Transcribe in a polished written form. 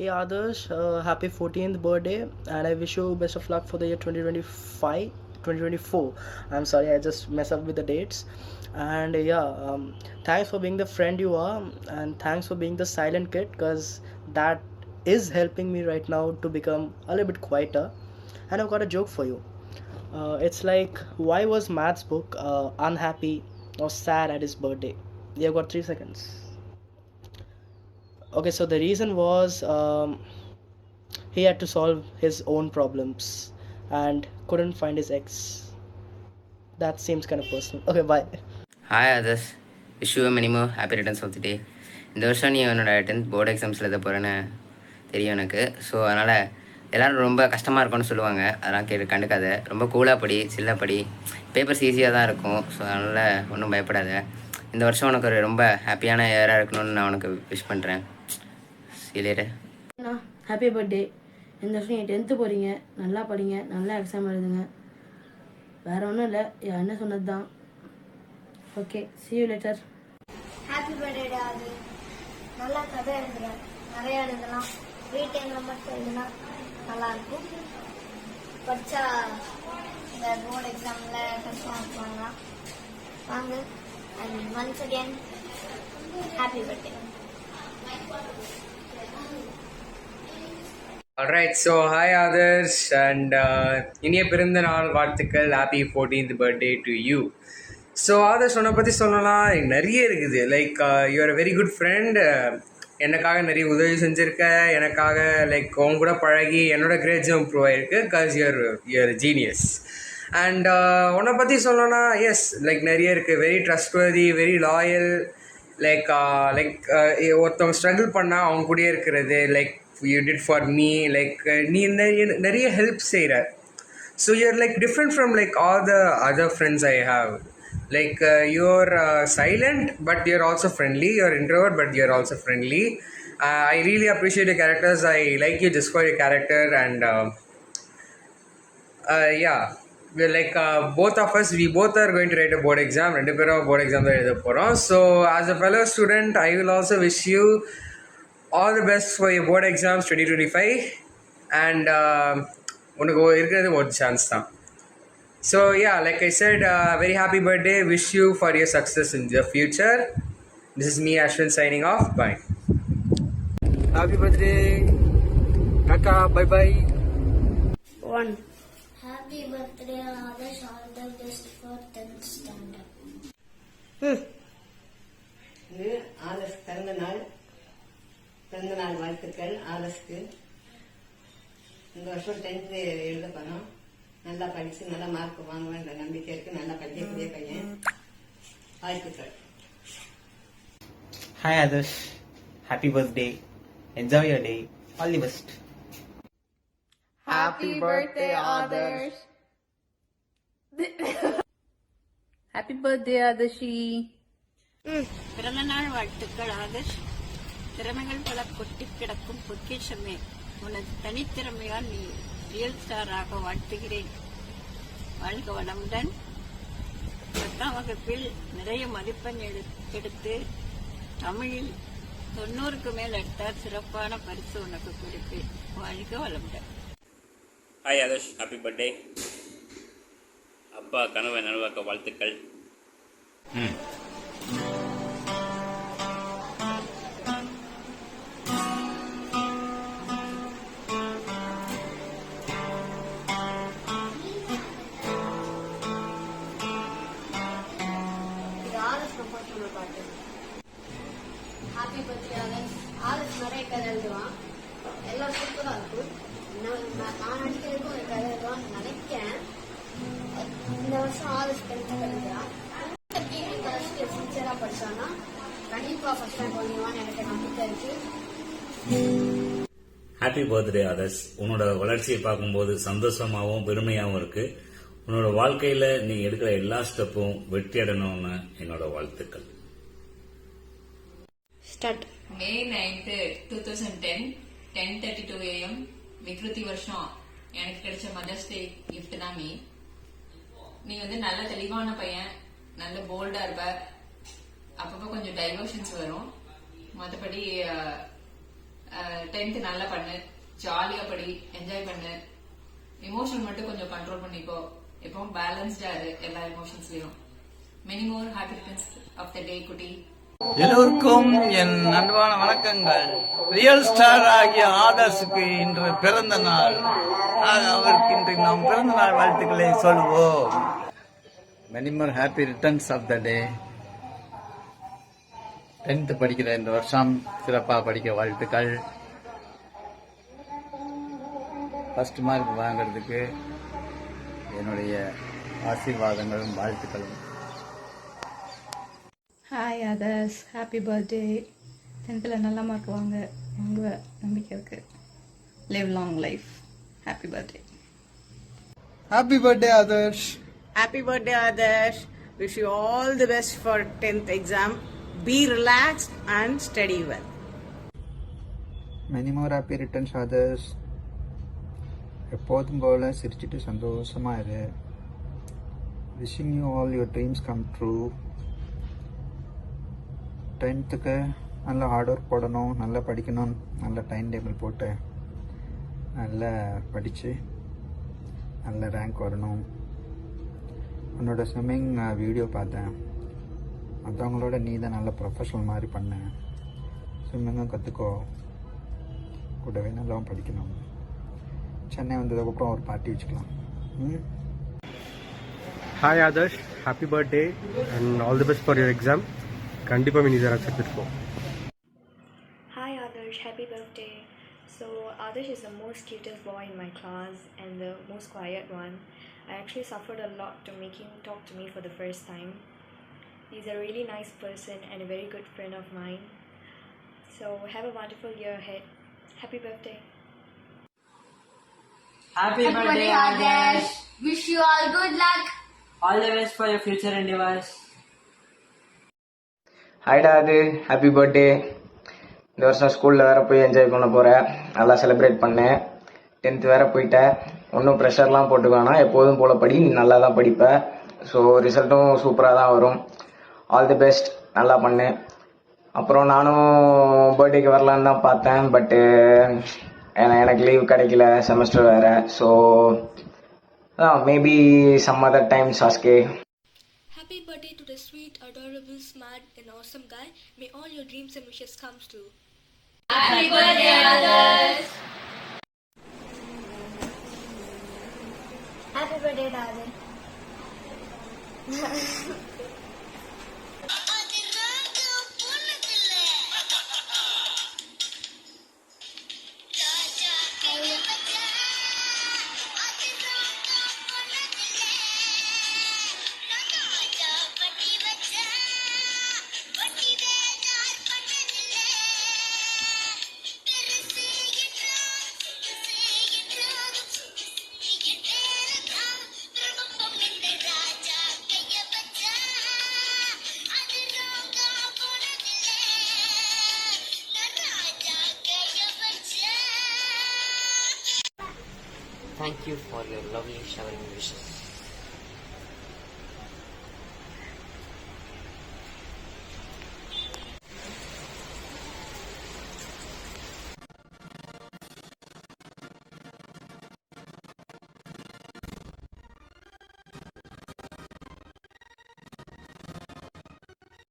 Hey Adarsh, happy 14th birthday, and I wish you best of luck for the year 2025, 2024. I'm sorry, I just mess up with the dates. And thanks for being the friend you are, and thanks for being the silent kid, because that is helping me right now to become a little bit quieter. And I've got a joke for you. It's like, why was Matt's book unhappy or sad at his birthday? You've got 3 seconds. Okay, so the reason was he had to solve his own problems and couldn't find his ex. That seems kind of personal. Okay, bye. Hi others, wish you many more happy returns of the day. இந்த வருஷம் நீ என்னோட 10th board exams எழுத போகிறேன்னு தெரியும் எனக்கு. So அதனால் எல்லோரும் ரொம்ப கஷ்டமாக இருக்கும்னு சொல்லுவாங்க. அதெல்லாம் கண்டுக்காத, ரொம்ப கூலாக படி, சில்லாக படி. பேப்பர்ஸ் ஈஸியாக தான் இருக்கும். ஸோ அதனால் ஒன்றும் பயப்படாத. இந்த வருஷம் உனக்கு ஒரு ரொம்ப ஹாப்பியான இயராக இருக்கணும்னு நான் உனக்கு விஷ் பண்ணுறேன். சீலேரு ஹாப்பி பர்த்டே. இந்த வருஷம் நீங்கள் 10th போகிறீங்க, நல்லா படிங்க, நல்லா எக்ஸாம் எழுதுங்க. வேறு ஒன்றும் இல்லை, என் அண்ணன் சொன்னது தான். Okay, see you later. Happy birthday. அது நல்லா கதை எழுதுறேன், நிறையா எழுதலாம். ஃப்ரீ டைமில் மட்டும் எழுதுனா நல்லாயிருக்கும். படித்தா இந்த போர்டு எக்ஸாமில் கஷ்டமாக இருப்பாங்க. வாங்க, and once again happy birthday. Alright, so hi others, and இனிய பிறந்த நாள் வாழ்த்துக்கள். Happy 14th birthday to you. So others உன்னை பற்றி சொல்லலாம் நிறைய இருக்குது. Like you're a very good friend. எனக்காக நிறைய உதவி செஞ்சுருக்க, எனக்காக லைக் உங்க கூட பழகி என்னோட கிரேட்ஸும் இம்ப்ரூவ் ஆகிருக்கு. Because you are genius. அண்ட் உன்னை பற்றி சொல்லணும்னா எஸ், லைக் நிறைய இருக்குது. Very trustworthy, very loyal. Like ஒருத்தவங்க ஸ்ட்ரகிள் பண்ணால் அவங்க கூடயே இருக்கிறது. Like you did for me, like நீ நிறைய ஹெல்ப் செய்கிற. So you're like different from like all the other friends I have. Like you're silent but you're also friendly. You're introvert but you're also friendly. I really appreciate your characters. I like you just for your character. And yeah, we're like both of us, we both are going to write a board exam. ரெண்டு பேரும் board exam தான் எழுத போகிறோம். So as a fellow student, I will also wish you all the best for your board exams 2025. And உனக்கு இருக்கிறது ஒரு chance தான். So yeah, like I set, very happy birthday. Wish you for your success in the future. This is me, Ashwin, signing off. Bye. Happy birthday Kaka. Bye bye. One. Happy birthday Adarsh, all the best for 10th standard. இது authors பிறந்த நாள் வாழ்த்துக்கள். ஆதர்ஸ்க்கு இந்த வருஷம் 10th எழுத போனோம். நல்லா படிச்சு நல்லா மார்க் வாங்குவேன்ற நம்பிக்கை இருக்கு. நல்லா படிக்கக்கூடிய பையன். வாழ்த்துக்கள். Hi Adarsh, happy birthday. Enjoy your day. All the best. Happy birthday Adarsh. Happy birthday Adarshi. பிறந்தநாள் வாழ்த்துக்கள் ஆதர்ஷ். திறமைகள் பல கொட்டி கிடக்கும் பொக்கிஷமே, உனது தனித்திறமையால் நீ ரியல் ஸ்டாராக வாழ்த்துகிறேன். வாழ்க வளமுடன். 10ஆம் வகுப்பில் நிறைய மதிப்பெண் எடுத்து தமிழில் 90க்கு மேல் எடுத்தால் சிறப்பான பரிசு உனக்கு கொடுப்பேன். வாழ்க வளமுடன். Hi Adarsh, happy birthday. அப்பா கனவை நனவாக்க வாழ்த்துக்கள். Happy birthday authors. ஆதர்ஸ் நிறைய கதை எழுதுவான், எல்லாம் சூப்பராக இருக்கும். நான் நடிக்கிறதுக்கும் ஒரு கதை எழுதுவான்னு நினைக்கிறேன். இந்த வருஷம் ஆதர்ஸ் 10th எழுதுறான். சின்சியராக படிச்சான்னா கண்டிப்பாக ஃபர்ஸ்ட் ரேங்க் வாங்குவான்னு எனக்கு நம்பிக்கை இருக்கு. Happy birthday Adarsh. உன்னோட வளர்ச்சியை பார்க்கும்போது சந்தோஷமாகவும் பெருமையாகவும் இருக்கு. உன்னோட வாழ்க்கையில நீ எடுக்கிற எல்லா ஸ்டெப்பும் வெற்றி அடையணும்னு என்னோட வாழ்த்துக்கள். May 9th 2010 10:32 AM விக்ருதி வருஷம் எனக்கு கிடைச்ச மதர்ஸ் டே கிஃப்ட் தான் நீ வந்து நல்ல தெளிவான பையன், நல்ல போல்டா இருப்ப. அப்பப்போ கொஞ்சம் டைவர்ஷன்ஸ் வரும், மற்றபடி 10th நல்லா பண்ணு, ஜாலியா படி, என்ஜாய் பண்ணு. எமோஷன் மட்டும் கொஞ்சம் கண்ட்ரோல் பண்ணிக்கோ. எப்பவும் பேலன்ஸ்டா இரு எல்லா எமோஷன்ஸ்லயும். Many more happy returns of the day குட்டி. எல்லோருக்கும் என் அன்பான வணக்கங்கள். ரியல் ஸ்டார் ஆகிய ஆதர்ஸுக்கு இன்று பிறந்த நாள். அவருக்கு இன்று நாம் பிறந்த நாள் வாழ்த்துக்களை சொல்வோம். Many more happy returns of the day. 10th படிக்கிற இந்த வருஷம் சிறப்பாக படிக்க வாழ்த்துக்கள். ஃபர்ஸ்ட் மார்க் வாங்கிறதுக்கு என்னுடைய ஆசீர்வாதங்களும் வாழ்த்துக்களும். Hi others, happy birthday. 10th நல்ல மார்க் வாங்க நம்பிக்கை இருக்கு. Live long life. Happy birthday. Happy birthday Adarsh. Happy birthday, Adarsh. Wish you all the best for 10th exam. Be relaxed and study well. Many more happy returns, Adarsh. எப்போதும் போல சிரிச்சிட்டு சந்தோஷமா இரு. Wishing you all your dreams come true. 10th நல்ல hard work போடணும், நல்லா படிக்கணும், நல்ல டைம் டேபிள் போட்டு நல்லா படித்து நல்ல ரேங்க் வரணும். உன்னோட ஸ்விம்மிங் வீடியோ பார்த்தேன். மற்றவங்களோட நீ தான் நல்ல ப்ரொஃபஷனல் மாதிரி பண்ண. ஸ்விம்மிங்கும் கற்றுக்கோ, கூடவே நல்லாவும் படிக்கணும். சென்னை வந்ததுக்கப்புறம் ஒரு பார்ட்டி வச்சுக்கலாம். Hi Adarsh, happy birthday and all the best for your exam. கண்டிப்பாக நீ இதை அக்செப்ட் எடுப்போம். Hi Adarsh, happy birthday. So Adarsh is the most cutest boy in my class and the most quiet one. I actually suffered a lot to make him talk to me for the first time. He's a really nice person and a very good friend of mine. So have a wonderful year ahead. Happy birthday. Happy birthday Adarsh. Wish you all good luck. All the best for your future endeavors. ஹாய்டா, அது happy birthday. இந்த வருஷம் ஸ்கூலில் வேறு போய் enjoy பண்ண போகிறேன். நல்லா celebrate பண்ணேன். 10th வேறு போயிட்டேன். ஒன்றும் ப்ரெஷர்லாம் போட்டுக்கானா, எப்போதும் போல் படி, நீ நல்லா தான் படிப்ப. ஸோ ரிசல்ட்டும் சூப்பராக தான் வரும். ஆல் தி பெஸ்ட், நல்லா பண்ணு. அப்புறம் நானும் பர்த்டேக்கு வரலான்னு தான் பார்த்தேன். பட்டு எனக்கு லீவ் கிடைக்கல, செமஸ்டர் வேறு. So maybe some other time சாஸ்கே. Happy birthday to the sweet, adorable, smart and awesome guy. May all your dreams and wishes come true. Happy birthday, Adarsh. Happy birthday, darling. Thank you for your lovely showering wishes.